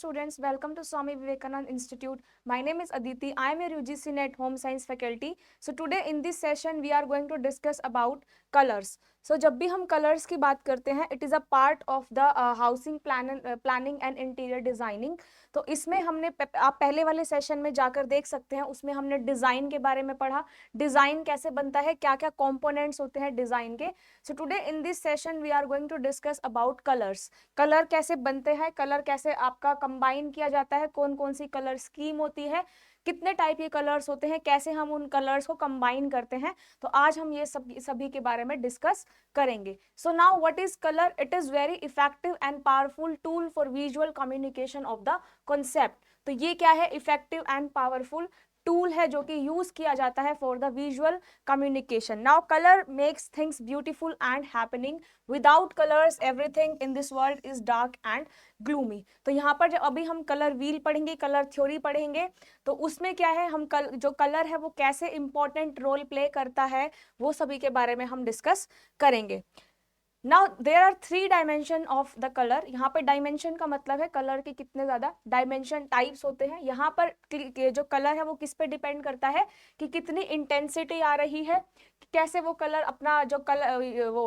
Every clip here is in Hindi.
students, welcome to Swami Vivekanand Institute. My name is Aditi. I am your UGC NET Home Science faculty. So today in this session we are going to discuss about colors. So जब भी हम colors की बात करते हैं, it is a part of the housing planning and interior designing. तो इसमें हमने आप पहले वाले सेशन में जाकर देख सकते हैं, उसमें हमने डिजाइन के बारे में पढ़ा, डिजाइन कैसे बनता है, क्या क्या कंपोनेंट्स होते हैं डिजाइन के. So today in this session we are going to discuss about colours. Colour कैसे बनते हैं, कलर कैसे आपका कंबाइन किया जाता है, कौन कौन सी कलर स्कीम होती है, कितने टाइप के कलर्स होते हैं, कैसे हम उन कलर्स को कंबाइन करते हैं. तो आज हम ये सभी के बारे में डिस्कस करेंगे. So now what is colour? It is very effective and powerful tool for visual communication of the concept. तो ये क्या है? इफेक्टिव एंड पावरफुल टूल है जो कि यूज किया जाता है for the visual communication. Now colour makes things beautiful and happening. Without colours everything in this world is dark and gloomy. तो यहाँ पर जब अभी हम कलर व्हील पढ़ेंगे, कलर थ्योरी पढ़ेंगे, तो उसमें क्या है, हम जो कलर है वो कैसे इंपॉर्टेंट रोल प्ले करता है वो सभी के बारे में हम डिस्कस करेंगे. Now there are 3 dimension of the colour. यहाँ पर डायमेंशन का मतलब है कलर के कितने ज्यादा डायमेंशन टाइप्स होते हैं. यहाँ पर जो कलर है वो किस पे डिपेंड करता है कि कितनी इंटेंसिटी आ रही है, कैसे वो कलर अपना जो कलर वो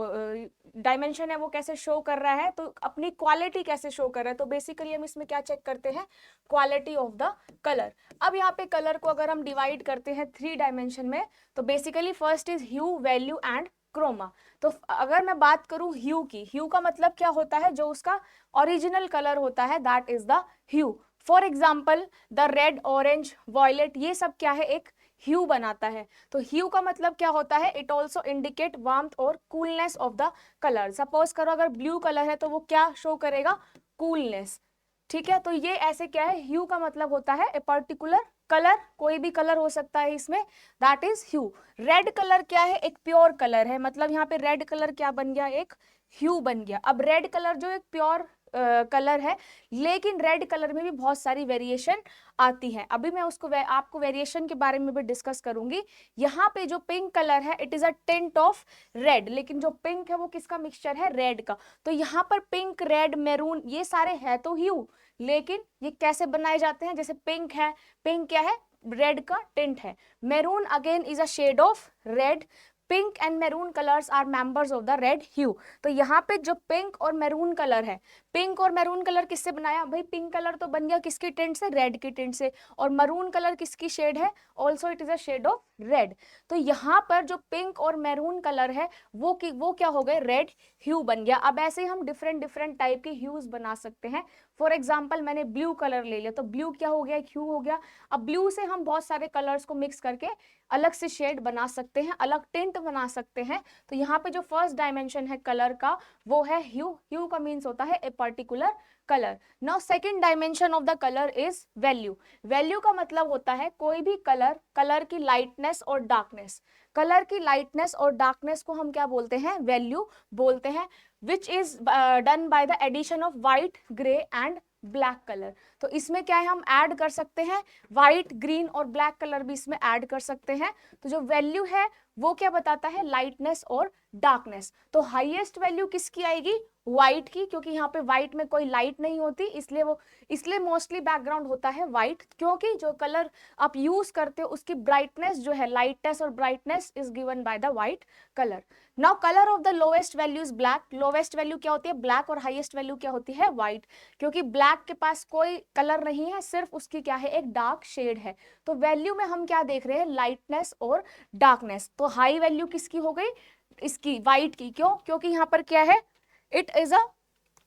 डायमेंशन है वो कैसे शो कर रहा है, तो अपनी क्वालिटी कैसे शो कर रहा है. तो बेसिकली हम इसमें क्या चेक करते हैं? Quality of the colour. अब यहाँ पे कलर को अगर हम डिवाइड करते हैं 3 डायमेंशन में, तो basically first is hue, value and chroma. तो अगर मैं बात करूं ह्यू की, ह्यू का मतलब क्या होता है? जो उसका ओरिजिनल कलर होता है, that is the hue. For example the red, orange, violet, ये सब क्या है? एक ह्यू बनाता है. तो ह्यू का मतलब क्या होता है? इट ऑल्सो इंडिकेट वार्मथ और coolness of the colour. Suppose करो अगर ब्लू कलर है तो वो क्या शो करेगा? कूलनेस. ठीक है, तो ये ऐसे क्या है? ह्यू का मतलब होता है ए पर्टिकुलर कलर, कोई भी कलर हो सकता है इसमें, that is hue. Red colour क्या है? एक प्योर कलर है, मतलब यहाँ पे रेड कलर क्या बन गया? एक ह्यू बन गया. अब रेड कलर जो एक प्योर कलर है, लेकिन रेड कलर में भी बहुत सारी वेरिएशन आती है. अभी मैं उसको आपको वेरिएशन के बारे में भी डिस्कस करूंगी. यहाँ पे जो पिंक कलर है, it is a tint of red, लेकिन जो पिंक है वो किसका मिक्सचर है? रेड का. तो यहाँ पर पिंक, रेड, मैरून ये सारे है तो ह्यू, लेकिन ये कैसे बनाए जाते हैं? जैसे पिंक है, पिंक क्या है? रेड का टिंट है. Maroon again is a shade of red. Pink and maroon colours are members of the red hue. तो यहाँ पे जो पिंक और मैरून कलर है, पिंक और मैरून कलर किससे बनाया भाई? पिंक कलर तो बन गया किसकी टिंट से? रेड की टिंट से. और मैरून कलर किसकी शेड है? Also it is a shade of red. तो यहाँ पर जो पिंक और मैरून कलर है वो क्या हो गए? रेड ह्यू बन गया. अब ऐसे ही हम डिफरेंट डिफरेंट टाइप के ह्यूज बना सकते हैं. फॉर एग्जाम्पल मैंने ब्लू कलर ले लिया, तो ब्लू क्या हो गया? ह्यू हो गया. अब ब्लू से हम बहुत सारे कलर्स को मिक्स करके अलग से शेड बना सकते हैं, अलग टिंट बना सकते हैं. तो यहाँ पे जो फर्स्ट डायमेंशन है कलर का वो है ह्यू. ह्यू का मीन्स होता है a particular colour. Now second dimension of the colour is value. Value का मतलब होता है कोई भी कलर की लाइटनेस और डार्कनेस. कलर की लाइटनेस और डार्कनेस को हम क्या बोलते हैं? वैल्यू बोलते हैं. Which is done by the addition of white, grey and black colour. तो इसमें क्या है? हम ऐड कर सकते हैं व्हाइट, ग्रीन और ब्लैक कलर भी इसमें ऐड कर सकते हैं. तो जो वैल्यू है वो क्या बताता है? लाइटनेस और डार्कनेस. तो हाईएस्ट वैल्यू किसकी आएगी? व्हाइट की, क्योंकि यहाँ पे व्हाइट में कोई लाइट नहीं होती, इसलिए मोस्टली बैकग्राउंड होता है व्हाइट, क्योंकि जो कलर आप यूज करते हो उसकी ब्राइटनेस जो है, लाइटनेस और brightness is given by the white colour. Now colour of the lowest value is black. Lowest value क्या होती है? ब्लैक. और हाईएस्ट वैल्यू क्या होती है? व्हाइट. क्योंकि ब्लैक के पास कोई कलर नहीं है, सिर्फ उसकी क्या है? एक डार्क शेड है. तो वैल्यू में हम क्या देख रहे हैं? लाइटनेस और डार्कनेस. तो हाई वैल्यू किसकी हो गई? इसकी, व्हाइट की. क्यों? क्योंकि यहाँ पर क्या है? इट इज अ,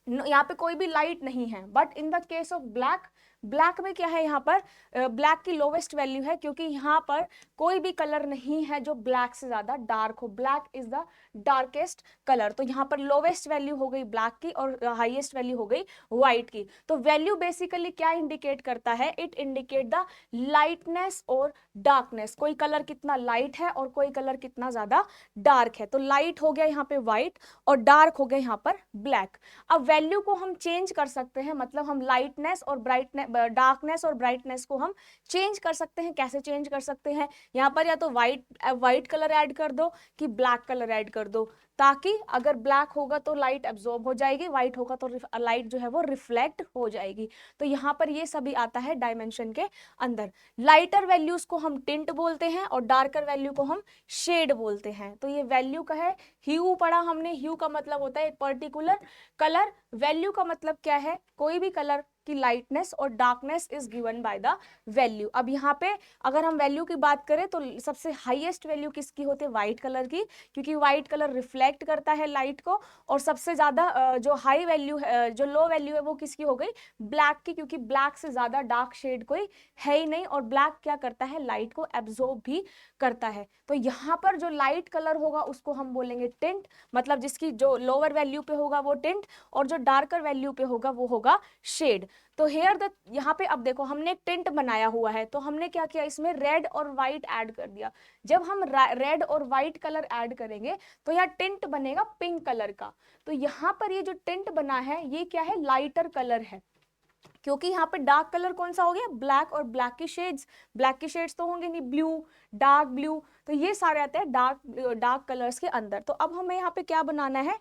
यहाँ पे कोई भी लाइट नहीं है. But in the case of black, black में क्या है? यहाँ पर ब्लैक की लोवेस्ट वैल्यू है, क्योंकि यहाँ पर कोई भी कलर नहीं है जो ब्लैक से ज्यादा डार्क हो. Black is the darkest colour. तो यहाँ पर लोवेस्ट वैल्यू हो गई ब्लैक की और हाईएस्ट वैल्यू हो गई व्हाइट की. तो वैल्यू बेसिकली क्या इंडिकेट करता है? इट इंडिकेट द लाइटनेस और डार्कनेस. कोई कलर कितना लाइट है और कोई कलर कितना ज्यादा डार्क है. तो लाइट हो गया यहाँ पे व्हाइट और डार्क हो गया यहाँ पर ब्लैक. अब वैल्यू को हम चेंज कर सकते हैं, मतलब हम लाइटनेस और ब्राइटनेस डार्कनेस और ब्राइटनेस को हम चेंज कर सकते हैं। कैसे चेंज कर सकते हैं, यहाँ पर या तो वाइट कलर ऐड कर दो कि ब्लैक कलर ऐड कर दो, ताकि अगर ब्लैक होगा तो लाइट एब्जॉर्ब हो जाएगी, व्हाइट होगा तो लाइट जो है वो रिफ्लेक्ट हो जाएगी। तो यहाँ पर ये सभी आता है डायमेंशन के अंदर। लाइटर वैल्यूज को हम टिंट बोलते हैं और डार्कर वैल्यू को हम शेड बोलते हैं। तो ये वैल्यू का है, ह्यू पढ़ा हमने, ह्यू का मतलब होता है एक पर्टिकुलर कलर, वैल्यू का मतलब क्या है, कोई भी कलर की लाइटनेस और darkness is given by the value. अब यहाँ पे अगर हम वैल्यू की बात करें तो सबसे हाईएस्ट वैल्यू किसकी होती है, व्हाइट कलर की, क्योंकि व्हाइट कलर रिफ्लेक्ट करता है लाइट को। और सबसे ज्यादा जो हाई वैल्यू है, जो लो वैल्यू है वो किसकी हो गई, ब्लैक की, क्योंकि ब्लैक से ज्यादा डार्क शेड कोई है ही नहीं, और ब्लैक क्या करता है, लाइट को एब्जॉर्ब भी करता है। तो यहाँ पर जो लाइट कलर होगा उसको हम बोलेंगे टिंट, मतलब जिसकी जो लोअर वैल्यू पे होगा वो टिंट और जो डार्कर वैल्यू पे होगा वो होगा शेड। तो हेयर द, यहाँ पे अब देखो हमने एक टिंट बनाया हुआ है, तो हमने क्या किया, इसमें रेड और व्हाइट ऐड कर दिया। जब हम रेड और व्हाइट कलर ऐड करेंगे तो यहाँ टिंट बनेगा पिंक कलर का। तो यहाँ पर ये जो टिंट बना है ये क्या है, लाइटर कलर है, क्योंकि यहाँ पे डार्क कलर कौन सा हो गया, ब्लैक, और ब्लैक की शेड्स तो होंगे नहीं, ब्लू, डार्क ब्लू, तो ये सारे आते हैं डार्क कलर्स के अंदर। तो अब हमें यहाँ पे क्या बनाना है,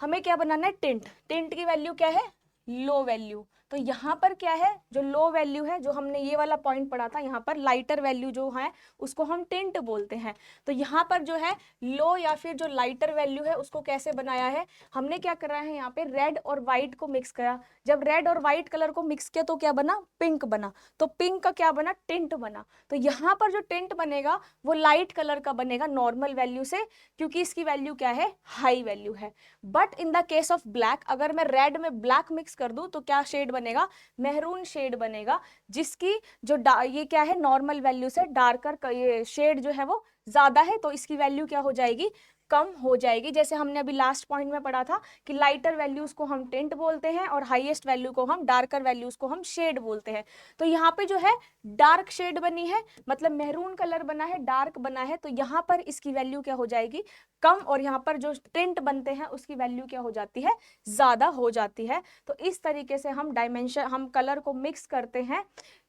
हमें क्या बनाना है, टिंट की वैल्यू क्या है, लो वैल्यू। तो यहाँ पर क्या है, जो लो वैल्यू है, जो हमने ये वाला पॉइंट पढ़ा था, यहाँ पर लाइटर वैल्यू जो है उसको हम टिंट बोलते हैं। तो यहाँ पर जो है लो या फिर जो लाइटर वैल्यू है उसको कैसे बनाया है, हमने क्या करा है, यहाँ पे रेड और व्हाइट को मिक्स करा। जब रेड और व्हाइट कलर को मिक्स किया तो क्या बना, पिंक बना। तो पिंक का क्या बना, टिंट बना। तो यहाँ पर जो टिंट बनेगा वो लाइट कलर का बनेगा नॉर्मल वैल्यू से, क्योंकि इसकी वैल्यू क्या है, हाई वैल्यू है। But in the case of black, अगर मैं रेड में ब्लैक मिक्स कर दूं तो क्या शेड बनेगा, मेहरून शेड बनेगा, जिसकी जो ये क्या है, नॉर्मल वैल्यू से डार्कर ये शेड जो है वो ज्यादा है, तो इसकी वैल्यू क्या हो जाएगी, कम हो जाएगी। जैसे हमने अभी लास्ट पॉइंट में पढ़ा था कि लाइटर वैल्यूज को हम टिंट बोलते हैं और हाईएस्ट वैल्यू को हम, डार्कर वैल्यूज को हम शेड बोलते हैं। तो यहाँ पे जो है डार्क शेड बनी है, मतलब मेहरून कलर बना है, डार्क बना है, तो यहाँ पर इसकी वैल्यू क्या हो जाएगी, कम, और यहाँ पर जो टिंट बनते हैं उसकी वैल्यू क्या हो जाती है, ज्यादा हो जाती है। तो इस तरीके से हम डायमेंशन, हम कलर को मिक्स करते हैं,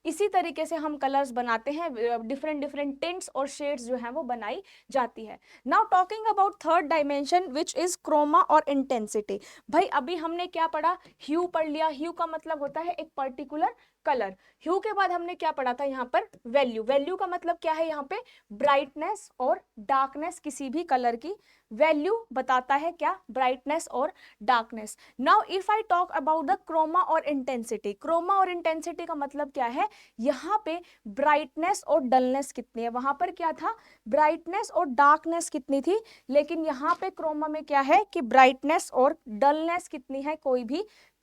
इसी तरीके से हम कलर्स बनाते हैं, डिफरेंट टिंट्स और शेड्स जो हैं वो बनाई जाती है। Now talking about third dimension which is chroma और इंटेंसिटी। भाई अभी हमने क्या पढ़ा, ह्यू पढ़ लिया, ह्यू का मतलब होता है एक पर्टिकुलर कलर। ह्यू के बाद हमने क्या पढ़ा था, यहाँ पर वैल्यू का मतलब क्या है, यहाँ पे ब्राइटनेस और डार्कनेस, किसी भी कलर की वैल्यू बताता है क्या, ब्राइटनेस और darkness. Now if I talk about the chroma और इंटेंसिटी, क्रोमा और इंटेंसिटी का मतलब क्या है, यहाँ पे ब्राइटनेस और डलनेस कितनी है, वहां पर क्या था, ब्राइटनेस और डार्कनेस कितनी थी, लेकिन यहाँ पे क्रोमा में क्या है कि ब्राइटनेस और डलनेस कितनी है,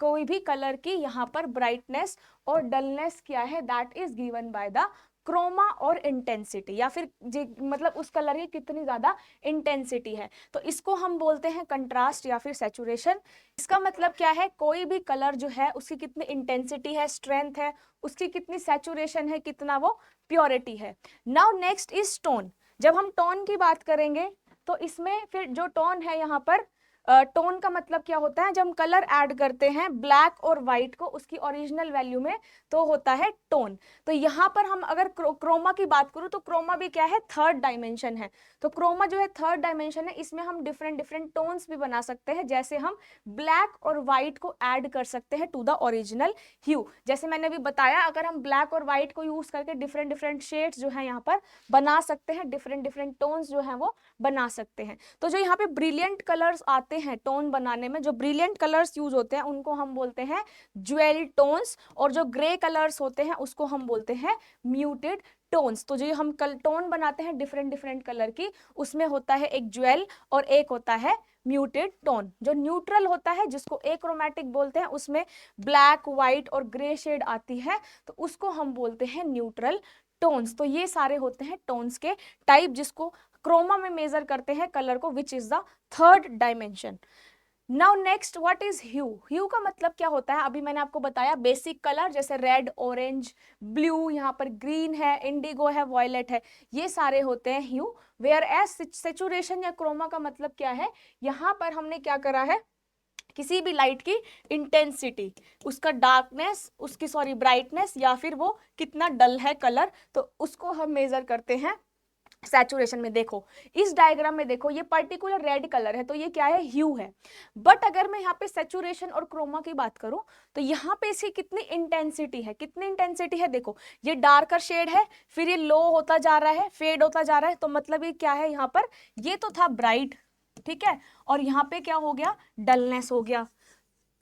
कोई भी कलर की यहाँ पर ब्राइटनेस और डलनेस क्या है, that is given by the chroma और इंटेंसिटी, या फिर मतलब उस कलर की कितनी ज्यादा इंटेंसिटी है। तो इसको हम बोलते हैं कंट्रास्ट या फिर सैचुरेशन। इसका मतलब क्या है, कोई भी कलर जो है उसकी कितनी इंटेंसिटी है, स्ट्रेंथ है, उसकी कितनी सैचुरेशन है, कितना वो प्योरिटी है। Now next is tone. जब हम टोन की बात करेंगे तो इसमें फिर जो टोन है, यहाँ पर टोन का मतलब क्या होता है, जब हम कलर ऐड करते हैं ब्लैक और व्हाइट को उसकी ओरिजिनल वैल्यू में, तो होता है टोन। तो यहाँ पर हम अगर क्रोमा की बात करूँ तो क्रोमा भी क्या है, थर्ड डायमेंशन है। तो क्रोमा जो है थर्ड डायमेंशन है, इसमें हम डिफरेंट टोन्स भी बना सकते हैं, जैसे हम ब्लैक और व्हाइट को ऐड कर सकते हैं टू द ओरिजिनल ह्यू। जैसे मैंने अभी बताया, अगर हम ब्लैक और व्हाइट को यूज करके डिफरेंट शेड्स जो है यहाँ पर बना सकते हैं, डिफरेंट टोन्स जो है वो बना सकते हैं। तो जो यहाँ पे ब्रिलियंट कलर्स आते हैं टोन बनाने में, जो ब्रिलियंट कलर्स यूज होते हैं उनको हम बोलते हैं ज्वेल टोन्स, और जो ग्रे कलर्स होते हैं उसको हम बोलते हैं म्यूटेड टोन्स। तो जो हम टोन बनाते हैं डिफरेंट कलर की, उसमें होता है एक ज्वेल और एक होता है म्यूटेड टोन। जो न्यूट्रल होता है, जिसको एक्रोमेटिक बोलते हैं, उसमें ब्लैक, व्हाइट और ग्रे शेड आती है, तो उसको हम बोलते हैं न्यूट्रल टोन्स। तो ये सारे होते हैं टोन्स के टाइप, जिसको क्रोमा में मेजर करते हैं कलर को, which is the third dimension. Now next what is hue. Hue का मतलब क्या होता है, अभी मैंने आपको बताया बेसिक कलर, जैसे रेड, ऑरेंज, ब्लू, यहाँ पर ग्रीन है, इंडिगो है, वॉयलेट है, ये सारे होते हैं ह्यू। वेयर एज सैचुरेशन या क्रोमा का मतलब क्या है, यहाँ पर हमने क्या करा है, किसी भी लाइट की इंटेंसिटी, उसका डार्कनेस, उसकी सॉरी ब्राइटनेस, या फिर वो कितना डल है कलर, तो उसको हम मेजर करते हैं सैचुरेशन में। देखो इस डायग्राम में देखो, ये पर्टिकुलर रेड कलर है तो ये क्या है, ह्यू है। बट अगर मैं यहाँ पे सैचुरेशन और क्रोमा की बात करूं तो यहाँ पे इसकी कितनी इंटेंसिटी है, कितनी इंटेंसिटी है, देखो ये डार्कर शेड है, फिर ये लो होता जा रहा है, फेड होता जा रहा है, तो मतलब ये क्या है, यहाँ पर ये तो था ब्राइट, ठीक है, और यहाँ पे क्या हो गया, डलनेस हो गया।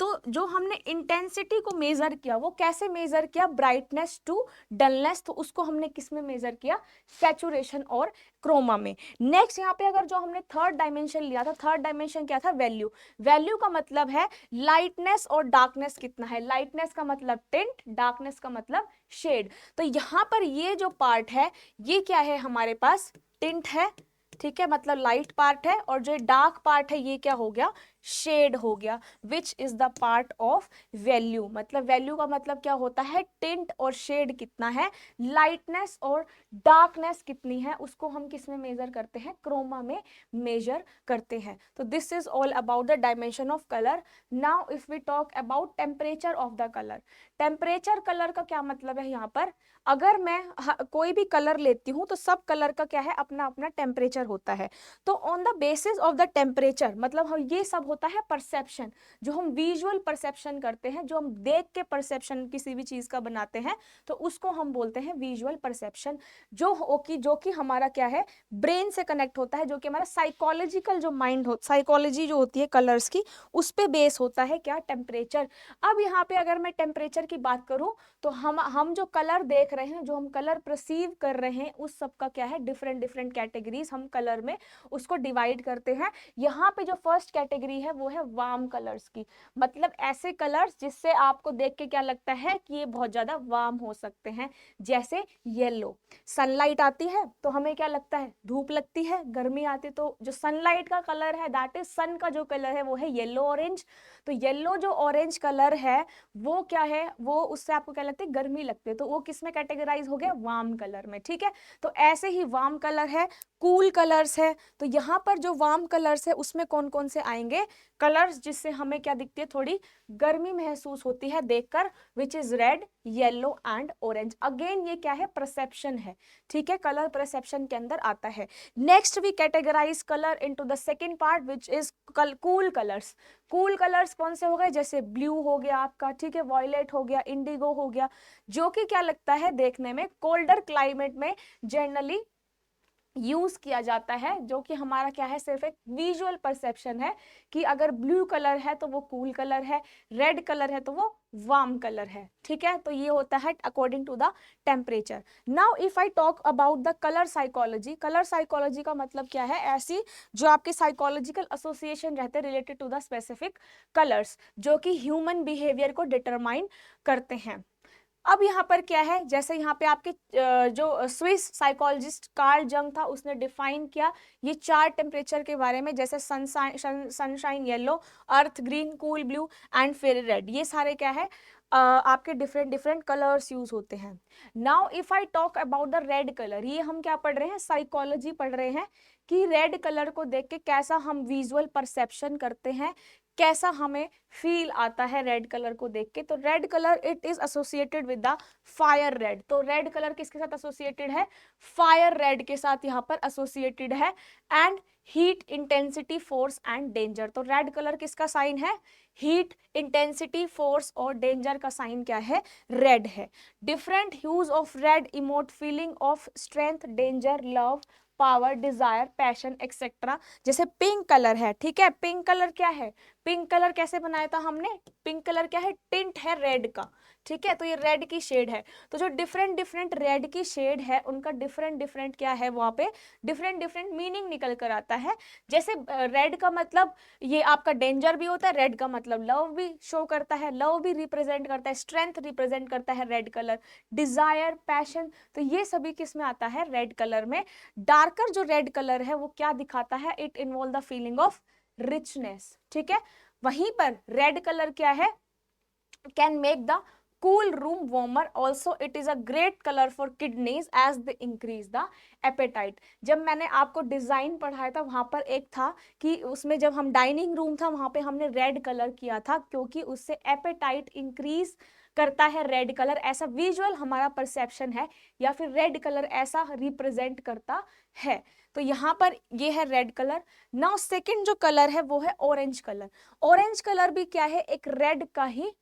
तो जो हमने इंटेंसिटी को मेजर किया वो कैसे मेजर किया, ब्राइटनेस टू डलनेस, तो उसको हमने किस में मेजर किया, सैचुरेशन और क्रोमा में। नेक्स्ट यहाँ पे अगर जो हमने थर्ड डायमेंशन लिया था, थर्ड डायमेंशन क्या था, वैल्यू। वैल्यू का मतलब है लाइटनेस और डार्कनेस कितना है, लाइटनेस का मतलब टिंट, डार्कनेस का मतलब शेड। तो यहाँ पर ये जो पार्ट है ये क्या है, हमारे पास टिंट है, ठीक है, मतलब लाइट पार्ट है, और जो डार्क पार्ट है ये क्या हो गया, शेड हो गया, विच is the part of value. मतलब वैल्यू का मतलब क्या होता है, टिंट और शेड कितना है, लाइटनेस और डार्कनेस कितनी है, उसको हम किस में मेजर करते हैं, क्रोमा में मेजर करते हैं। तो this is all about the dimension of colour. Now if we talk about temperature of the colour, temperature colour का क्या मतलब है, यहाँ पर अगर मैं कोई भी कलर लेती हूँ तो सब कलर का क्या है, अपना अपना टेम्परेचर होता है। तो on the basis of the temperature, मतलब ये सब होता है परसेप्शन, जो हम विजुअल परसेप्शन करते हैं, जो हम देख के परसेप्शन किसी भी चीज का बनाते हैं, तो उसको हम बोलते हैं विजुअल परसेप्शन, जो कि हमारा क्या है, ब्रेन से कनेक्ट होता है, जो कि हमारा साइकोलॉजिकल जो माइंड हो, साइकोलॉजी जो होती है कलर्स की, उस पे बेस होता है क्या, टेम्परेचर। अब यहाँ पे अगर मैं टेम्परेचर की बात करूं तो हम जो कलर देख रहे हैं, जो हम कलर परसीव कर रहे हैं, उस सब का क्या है, डिफरेंट डिफरेंट कैटेगरीज हम कलर में उसको डिवाइड करते हैं। यहाँ पे जो फर्स्ट कैटेगरी है वो है वार्म कलर्स की, मतलब ऐसे कलर्स जिससे आपको देख के क्या लगता है कि ये बहुत ज्यादा वार्म हो सकते हैं, जैसे येलो। सनलाइट आती है तो हमें क्या लगता है, धूप लगती है, गर्मी आती है तो जो सनलाइट का कलर है, दैट इज सन का जो कलर है वो है येलो ऑरेंज। तो येलो जो ऑरेंज कलर है वो क्या है, वो उससे आपको क्या लगता है, गर्मी लगती है, तो वो किस में कैटेगराइज हो गया, वार्म कलर में, ठीक है। तो ऐसे ही वार्म कलर है, कूल कलर्स है, तो यहाँ पर जो वार्म कलर्स है उसमें कौन कौन से आएंगे, कलर्स जिससे हमें क्या दिखती है, थोड़ी गर्मी महसूस होती है देखकर, which is red, yellow and orange. Again ये क्या है, परसेप्शन है, ठीक है, कलर परसेप्शन के अंदर आता है। Next we categorise colour into the second part which is cool colours. Cool colours कौन से हो गए, जैसे ब्लू हो गया आपका, ठीक है, वॉयलेट हो गया, इंडिगो हो गया, जो कि क्या लगता है देखने में, कोल्डर क्लाइमेट में जनरली यूज किया जाता है, जो कि हमारा क्या है, सिर्फ एक विजुअल परसेप्शन है कि अगर ब्लू कलर है तो वो कूल कलर है, रेड कलर है तो वो वार्म कलर है, ठीक है। तो ये होता है according to the temperature. Now if I talk about the colour psychology, colour psychology का मतलब क्या है, ऐसी जो आपके साइकोलॉजिकल एसोसिएशन रहते हैं related to the specific colours, जो कि ह्यूमन बिहेवियर को डिटरमाइन करते हैं। अब यहाँ पर क्या है, जैसे यहाँ पे आपके जो स्विस साइकोलॉजिस्ट कार्ल जंग था उसने डिफाइन किया ये चार टेम्परेचर के बारे में, जैसे sunshine yellow, earth green, cool blue and फिर रेड, ये सारे क्या है आपके डिफरेंट डिफरेंट कलर्स यूज होते हैं। Now if I talk about the red colour, ये हम क्या पढ़ रहे हैं, साइकोलॉजी पढ़ रहे हैं कि रेड कलर को देख के कैसा हम विजुअल परसेप्शन करते हैं, कैसा हमें फील आता है रेड कलर को देख के। तो red colour it is associated with the fire red, तो रेड कलर किसके साथ एसोसिएटेड है, फायर रेड के साथ यहाँ पर एसोसिएटेड है, and heat intensity force and danger. तो रेड कलर किसका साइन है, हीट इंटेंसिटी फोर्स और डेंजर का साइन क्या है, रेड है। Different hues of red emote feeling of strength, danger, love, power, desire, passion etcetera. जैसे पिंक कलर है, ठीक है, पिंक कलर क्या है, पिंक कलर कैसे बनाया था हमने, पिंक कलर क्या है, टिंट है रेड का, ठीक है, तो ये रेड की शेड है। तो जो डिफरेंट डिफरेंट रेड की शेड है उनका डिफरेंट डिफरेंट क्या है, वहां पे डिफरेंट डिफरेंट मीनिंग निकल कर आता है। जैसे रेड का मतलब ये आपका डेंजर भी होता है, रेड का मतलब लव भी शो करता है, लव भी रिप्रेजेंट करता है, स्ट्रेंथ रिप्रेजेंट करता है रेड कलर, डिजायर, पैशन, तो ये सभी किस में आता है, रेड कलर में। डार्कर जो रेड कलर है वो क्या दिखाता है, it involve the feeling of richness, ठीक है। वहीं पर रेड कलर क्या है, can make the cool room warmer, also it is a great color for kidneys as they increase the appetite। जब मैंने आपको डिजाइन पढ़ाया था वहां पर एक था कि उसमें जब हम डाइनिंग रूम था वहां पे हमने रेड कलर किया था क्योंकि उससे एपेटाइट इंक्रीज करता है रेड कलर, ऐसा विजुअल हमारा परसेप्शन है, या फिर रेड कलर ऐसा रिप्रेजेंट करता है। तो यहाँ पर ये है रेड कलर। नाउ सेकंड जो कलर है वो है ऑरेंज कलर। ऑरेंज कलर भी क्या है, एक रेड का ही,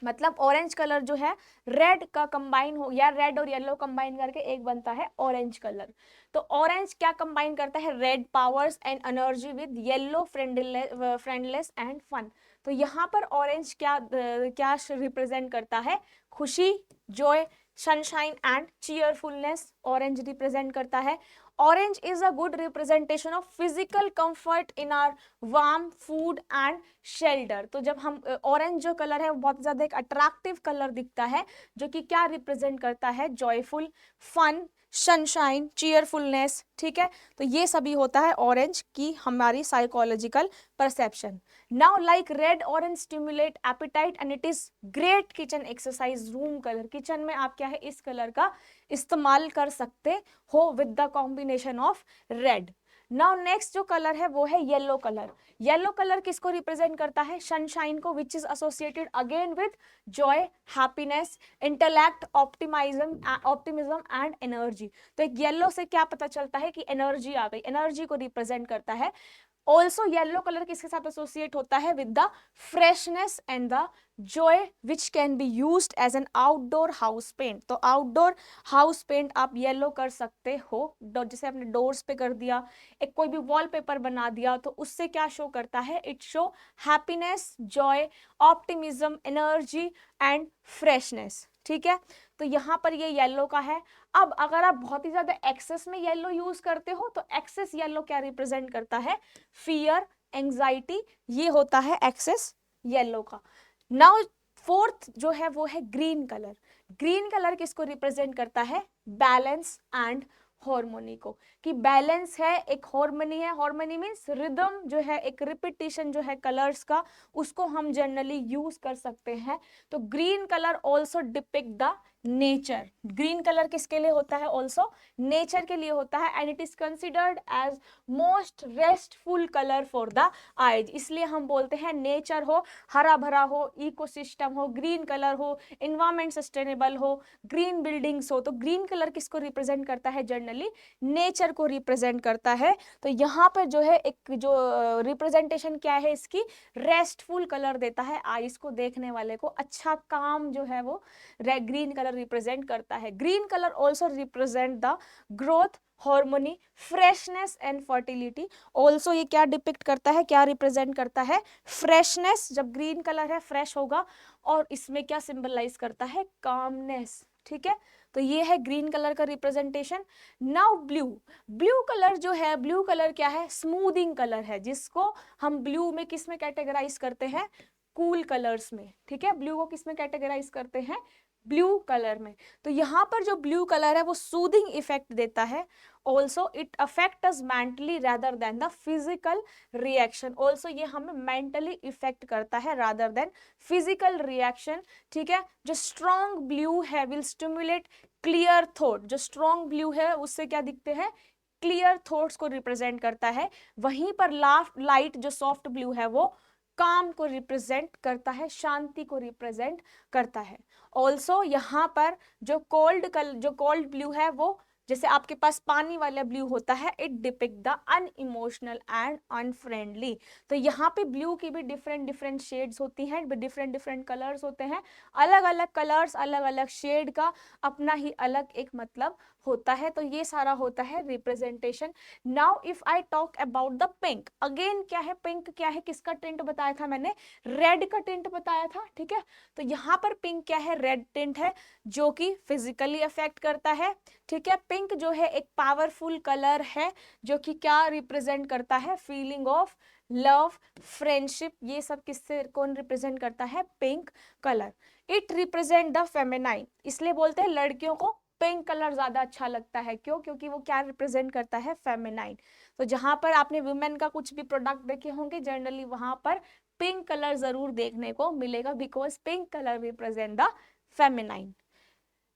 मतलब ऑरेंज कलर जो है रेड का कंबाइन हो, या रेड और येलो कंबाइन करके एक बनता है ऑरेंज कलर। तो ऑरेंज क्या कंबाइन करता है, red powers and energy with yellow friendliness and fun. तो यहाँ पर ऑरेंज क्या रिप्रेजेंट करता है, खुशी, joy, sunshine and cheerfulness orange represent करता है। Orange is a good representation of physical comfort in our warm food and shelter। तो जब हम ऑरेंज जो कलर है वो बहुत ज्यादा एक अट्रैक्टिव कलर दिखता है जो कि क्या रिप्रेजेंट करता है, जॉयफुल, फन, सनशाइन, चीयरफुलनेस। ठीक है, तो ये सभी होता है ऑरेंज की हमारी psychological perception. Now like red orange stimulate appetite and it is great kitchen exercise room colour. Kitchen में आप क्या है इस कलर का इस्तेमाल कर सकते हो with the combination of red. Now next जो कलर है वो है येलो कलर। येलो कलर किसको रिप्रेजेंट करता है, सनशाइन को, which is associated again with Joy, happiness, intellect, optimism and energy. तो एक येलो से क्या पता चलता है कि एनर्जी आ गई, एनर्जी को रिप्रेजेंट करता है। ऑल्सो येलो कलर किसके साथ एसोसिएट होता है, with the freshness and the joy which can be used as an outdoor house paint. तो आउटडोर हाउस पेंट आप येलो कर सकते हो, जैसे आपने डोर्स पे कर दिया, एक कोई भी वॉलपेपर बना दिया, तो उससे क्या शो करता है, it show happiness, Joy, optimism, energy and freshness. ठीक है, तो यहाँ पर ये येलो का है। अब अगर आप बहुत ही ज्यादा एक्सेस में येलो यूज करते हो तो एक्सेस येलो क्या रिप्रेजेंट करता है, फियर, एंजाइटी, ये होता है एक्सेस येलो का। नाउ फोर्थ जो है वो है ग्रीन कलर। ग्रीन कलर किसको रिप्रेजेंट करता है, बैलेंस एंड हार्मोनी को, कि बैलेंस है, एक हार्मनी है। हार्मनी मींस रिदम जो है, एक रिपीटिशन जो है कलर्स का, उसको हम जनरली यूज कर सकते हैं। तो green colour also depict the nature. Green colour किसके लिए होता है, ऑल्सो नेचर के लिए होता है, and it is considered as most restful colour for the eyes. इसलिए हम बोलते हैं नेचर हो, हरा भरा हो, इकोसिस्टम हो, ग्रीन कलर हो, इन्वायरमेंट सस्टेनेबल हो, ग्रीन बिल्डिंग्स हो, तो ग्रीन कलर किसको रिप्रेजेंट करता है, जनरली नेचर को रिप्रेजेंट करता है। तो यहाँ पर जो है एक जो रिप्रेजेंटेशन क्या है इसकी, रेस्टफुल कलर देता है आईज को, देखने वाले को अच्छा काम जो है वो ग्रीन कलर रिप्रेजेंट करता है। Green colour also represent the growth, harmony, freshness and fertility. Also ये क्या डिपिक्ट करता है, क्या रिप्रेजेंट करता है, फ्रेशनेस। जब ग्रीन कलर है फ्रेश होगा, और इसमें क्या सिंबलाइज करता है, कामनेस। ठीक है, तो ये है ग्रीन कलर का representation. Now blue, blue colour जो है, ब्लू कलर क्या है, स्मूथिंग कलर है, जिसको हम ब्लू में किस में कैटेगराइज करते हैं, कूल कलर्स में। ठीक है, ब्लू को किस में कैटेगराइज करते हैं, ब्लू कलर में। तो यहाँ पर जो ब्लू कलर है वो सूदिंग इफेक्ट देता है। Also it affect us mentally rather than the physical reaction. Also ये हमें मेंटली इफेक्ट करता है रादर देन फिजिकल रिएक्शन। ठीक है, जो स्ट्रॉन्ग ब्लू है विल स्टिमुलेट क्लियर थॉट। जो स्ट्रॉन्ग ब्लू है उससे क्या दिखते हैं, क्लियर थॉट्स को रिप्रेजेंट करता है। वहीं पर लाइट जो सॉफ्ट ब्लू है वो काम को रिप्रेजेंट करता है, शांति को रिप्रेजेंट करता है। ऑल्सो यहाँ पर जो कोल्ड ब्लू है वो, जैसे आपके पास पानी वाला ब्लू होता है, it depict the unemotional and unfriendly. तो यहाँ पे ब्लू की भी डिफरेंट डिफरेंट शेड्स होती हैं, डिफरेंट डिफरेंट कलर्स होते हैं। अलग अलग कलर्स, अलग अलग शेड का अपना ही अलग एक मतलब होता है। तो ये सारा होता है representation. Now if I talk about the pink, again क्या है, पिंक क्या है, किसका टिंट बताया था मैंने, रेड का टिंट बताया था। ठीक है, तो यहाँ पर पिंक क्या है, रेड टिंट है जो कि फिजिकली अफेक्ट करता है। ठीक है, पिंक जो है एक पावरफुल कलर है जो कि क्या रिप्रेजेंट करता है, फीलिंग ऑफ लव, फ्रेंडशिप, ये सब किससे कौन रिप्रेजेंट करता है, pink colour. It represent the feminine, इसलिए बोलते हैं लड़कियों को पिंक कलर ज्यादा अच्छा लगता है। क्यों, क्योंकि वो क्या रिप्रेजेंट करता है, फेमिनाइन। तो जहां पर आपने वुमेन का कुछ भी प्रोडक्ट देखे होंगे जनरली वहां पर पिंक कलर जरूर देखने को मिलेगा, because pink colour represent the feminine.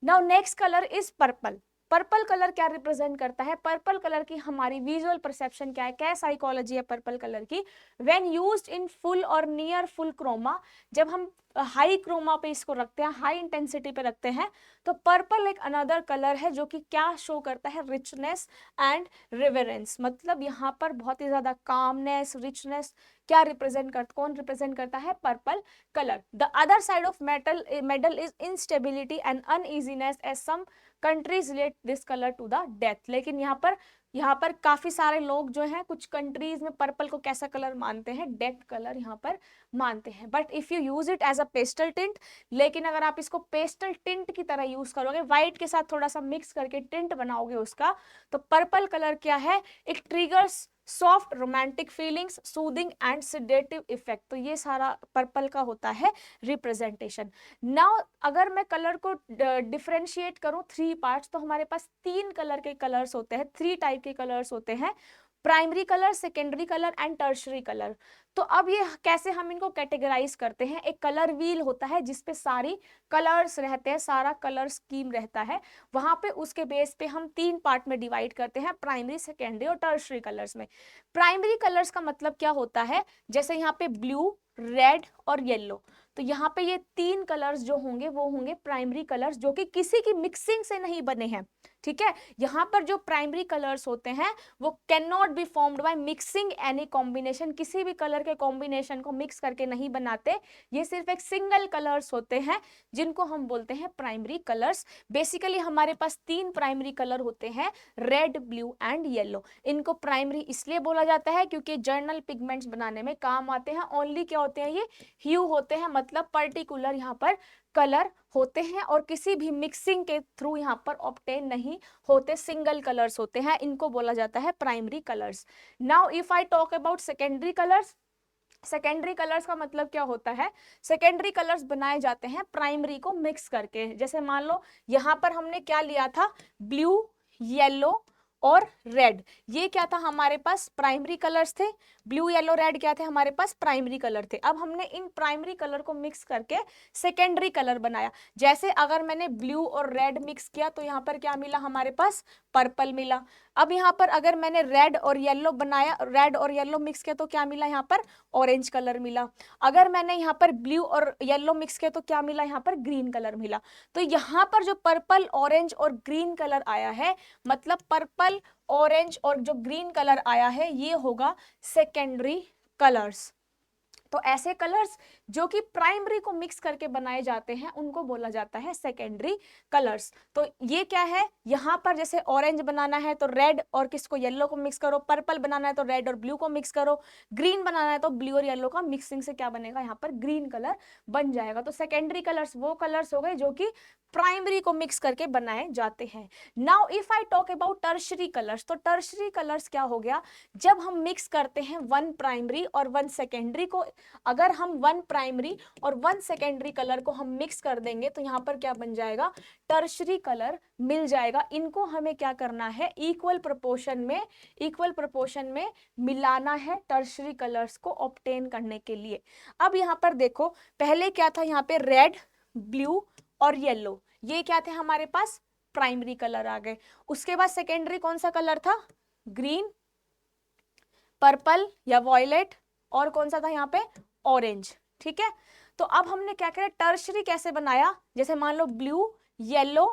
Now next colour is purple. Purple colour क्या रिप्रेजेंट करता है? पर्पल कलर की हमारी विजुअल परसेप्शन क्या है, क्या साइकोलॉजी है पर्पल कलर की? व्हेन यूज्ड इन फुल और नियर फुल क्रोमा, जब हम हाई क्रोमा पे इसको रखते हैं, हाई इंटेंसिटी पे रखते हैं, तो पर्पल एक अनदर कलर है जो कि क्या शो करता है? Richness and reverence. मतलब यहाँ पर बहुत ही ज्यादा कामनेस, रिचनेस क्या रिप्रेजेंट करता, कौन रिप्रेजेंट करता है? Purple colour. The other side of medal is instability and uneasiness, as some countries relate this colour to the death. लेकिन यहाँ पर काफी सारे लोग जो हैं, कुछ कंट्रीज में पर्पल को कैसा कलर मानते हैं? डेथ कलर यहाँ पर मानते हैं। But if you use it as a pastel tint, लेकिन अगर आप इसको पेस्टल टिंट की तरह यूज करोगे, व्हाइट के साथ थोड़ा सा मिक्स करके टिंट बनाओगे उसका, तो पर्पल कलर क्या है? It triggers soft romantic feelings, soothing and sedative effect. तो ये सारा पर्पल का होता है रिप्रेजेंटेशन। नाउ अगर मैं कलर को डिफरेंशिएट करूं थ्री पार्ट्स, तो हमारे पास तीन कलर के कलर्स होते हैं, थ्री टाइप के कलर्स होते हैं, primary colour, secondary colour and tertiary colour. तो अब ये कैसे हम इनको कैटेगराइज करते हैं? एक कलर व्हील होता है जिसपे सारी कलर्स रहते हैं, सारा कलर स्कीम रहता है, वहां पे उसके बेस पे हम तीन पार्ट में डिवाइड करते हैं, प्राइमरी, सेकेंडरी और टर्शरी कलर्स में। प्राइमरी कलर्स का मतलब क्या होता है? जैसे यहाँ पे ब्लू, रेड और येलो, तो यहाँ पे ये तीन कलर्स जो होंगे वो होंगे प्राइमरी कलर्स, जो कि किसी की मिक्सिंग से नहीं बने हैं। ठीक है, यहाँ पर जो प्राइमरी कलर्स होते हैं वो can not be formed by mixing any combination, किसी भी कलर के कॉम्बिनेशन को मिक्स करके नहीं बनाते, ये सिर्फ एक सिंगल कलर्स होते हैं जिनको हम बोलते हैं प्राइमरी कलर्स। बेसिकली हमारे पास तीन प्राइमरी कलर होते हैं, रेड, ब्लू एंड येलो। इनको प्राइमरी इसलिए बोला जाता है क्योंकि जर्नल पिगमेंट्स बनाने में काम आते हैं। ओनली क्या होते हैं? ये ह्यू होते हैं, मतलब पर्टिकुलर यहाँ पर कलर होते हैं और किसी भी मिक्सिंग के थ्रू यहाँ पर ऑब्टेन नहीं होते, सिंगल कलर्स होते हैं, इनको बोला जाता है primary colours. Now if I talk about secondary colours, secondary colours का मतलब क्या होता है? सेकेंडरी कलर्स बनाए जाते हैं प्राइमरी को मिक्स करके। जैसे मान लो यहाँ पर हमने क्या लिया था? ब्लू, येलो और रेड, ये क्या था? हमारे पास प्राइमरी कलर्स थे। ब्लू, येलो, रेड क्या थे? हमारे पास प्राइमरी कलर थे। अब हमने इन प्राइमरी कलर को मिक्स करके सेकेंडरी कलर बनाया। जैसे अगर मैंने ब्लू और रेड मिक्स किया तो यहाँ पर क्या मिला? हमारे पास पर्पल मिला। अब यहाँ पर अगर मैंने रेड और येलो बनाया, रेड और येलो मिक्स किया तो क्या मिला? यहाँ पर ऑरेंज कलर मिला। अगर मैंने यहाँ पर ब्लू और येलो मिक्स किया तो क्या मिला? यहाँ पर ग्रीन कलर मिला। तो यहाँ पर जो पर्पल, ऑरेंज और ग्रीन कलर आया है, मतलब पर्पल, ऑरेंज और जो ग्रीन कलर आया है, ये होगा सेकेंडरी कलर्स। तो ऐसे कलर्स जो कि प्राइमरी को मिक्स करके बनाए जाते हैं उनको बोला जाता है सेकेंडरी कलर्स। तो ये क्या है? यहाँ पर जैसे ऑरेंज बनाना है तो रेड और किसको? येलो को मिक्स करो। पर्पल बनाना है तो रेड और ब्लू को मिक्स करो। ग्रीन बनाना है तो ब्लू और येलो का मिक्सिंग से क्या बनेगा? यहाँ पर ग्रीन कलर बन जाएगा। तो सेकेंडरी कलर्स वो कलर्स हो गए जो कि प्राइमरी को मिक्स करके बनाए जाते हैं। Now if I talk about tertiary colours, तो टर्शरी कलर्स क्या हो गया? जब हम मिक्स करते हैं वन प्राइमरी और वन सेकेंडरी को, अगर हम वन प्राइमरी और वन सेकेंडरी कलर को हम मिक्स कर देंगे तो यहाँ पर क्या बन जाएगा? टर्शरी कलर मिल जाएगा। इनको हमें क्या करना है? इक्वल प्रोपोर्शन में मिलाना है टर्शरी कलर्स को ऑब्टेन करने के लिए। अब यहाँ पर देखो, पहले क्या था? यहाँ पे रेड, ब्लू और येलो, ये क्या थे हमारे पास? प्राइमरी कलर आ गए। उसके बाद सेकेंडरी कौन सा कलर था? ग्रीन, पर्पल या वॉयलेट, और कौन सा था यहाँ पे? ऑरेंज। ठीक है, तो अब हमने क्या किया? टर्शरी कैसे बनाया? जैसे मान लो ब्लू, येलो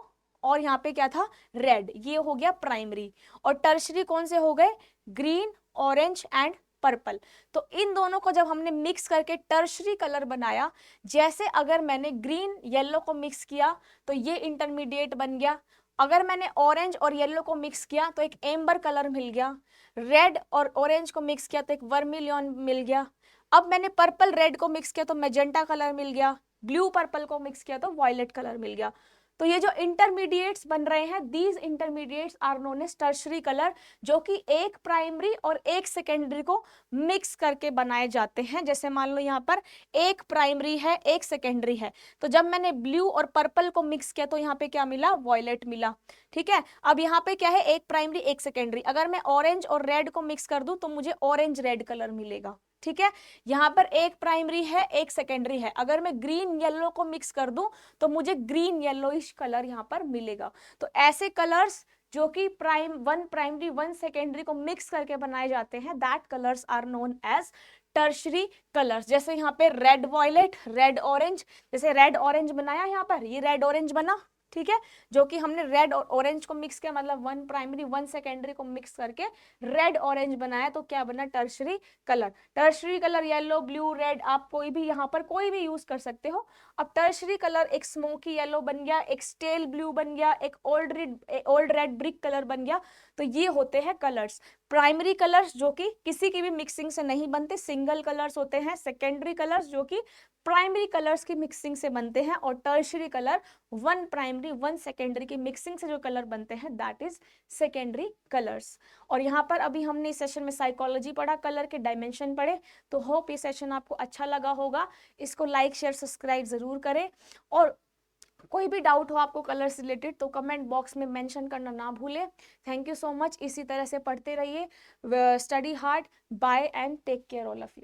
और यहाँ पे क्या था? रेड, ये हो गया प्राइमरी। और टर्शरी कौन से हो गए? Green, orange and purple. तो इन दोनों को जब हमने मिक्स करके टर्शरी कलर बनाया, जैसे अगर मैंने ग्रीन येलो को मिक्स किया तो ये इंटरमीडिएट बन गया। अगर मैंने ऑरेंज और येलो को मिक्स किया तो एक एम्बर कलर मिल गया। रेड और ऑरेंज को मिक्स किया तो एक वर्मिलियन मिल गया। अब मैंने पर्पल रेड को मिक्स किया तो मैजेंटा कलर मिल गया। ब्लू पर्पल को मिक्स किया तो वॉयलेट कलर मिल गया। तो ये जो इंटरमीडिएट्स बन रहे हैं, these intermediates are known as tertiary colour, जो कि एक प्राइमरी और एक सेकेंडरी को मिक्स करके बनाए जाते हैं। जैसे मान लो यहाँ पर एक प्राइमरी है, एक सेकेंडरी है, तो जब मैंने ब्लू और पर्पल को मिक्स किया तो यहाँ पे क्या मिला? वॉयलेट मिला। ठीक है, अब यहाँ पे क्या है? एक प्राइमरी, एक सेकेंडरी। अगर मैं ऑरेंज और रेड को मिक्स कर दूं तो मुझे ऑरेंज रेड कलर मिलेगा। ठीक है, यहाँ पर एक प्राइमरी है एक सेकेंडरी है, अगर मैं ग्रीन येलो को मिक्स कर दूं तो मुझे ग्रीन येलोइश कलर यहाँ पर मिलेगा। तो ऐसे कलर्स जो कि वन प्राइमरी वन सेकेंडरी को मिक्स करके बनाए जाते हैं, that colours are known as tertiary colours. जैसे यहाँ पे रेड वॉयलेट, रेड ऑरेंज, जैसे रेड ऑरेंज बनाया यहाँ पर, ये रेड ऑरेंज बना, ठीक है, जो कि हमने रेड और ऑरेंज को मिक्स किया, मतलब वन प्राइमरी वन सेकेंडरी को मिक्स करके रेड ऑरेंज बनाया, तो क्या बना, tertiary colour. Tertiary colour yellow, blue, red, आप कोई भी यहाँ पर कोई भी यूज कर सकते हो। अब टर्शरी कलर एक स्मोकी येलो बन गया, एक स्टेल ब्लू बन गया, एक ओल्ड रेड ब्रिक कलर बन गया। तो ये होते हैं कलर्स। प्राइमरी कलर्स जो कि किसी की भी मिक्सिंग से नहीं बनते, सिंगल कलर्स होते हैं। सेकेंडरी कलर्स जो कि प्राइमरी कलर्स की मिक्सिंग से बनते हैं। और tertiary colour one primary one secondary की मिक्सिंग से जो कलर बनते हैं, दैट इज सेकेंडरी कलर्स। और यहाँ पर अभी हमने इस सेशन में साइकोलॉजी पढ़ा, कलर के डायमेंशन पढ़े। तो होप ये सेशन आपको अच्छा लगा होगा। इसको लाइक शेयर सब्सक्राइब जरूर करें, और कोई भी डाउट हो आपको कलर से रिलेटेड तो कमेंट बॉक्स में मेंशन करना ना भूलें। Thank you so much. इसी तरह से पढ़ते रहिए, study hard, bye and take care all of you.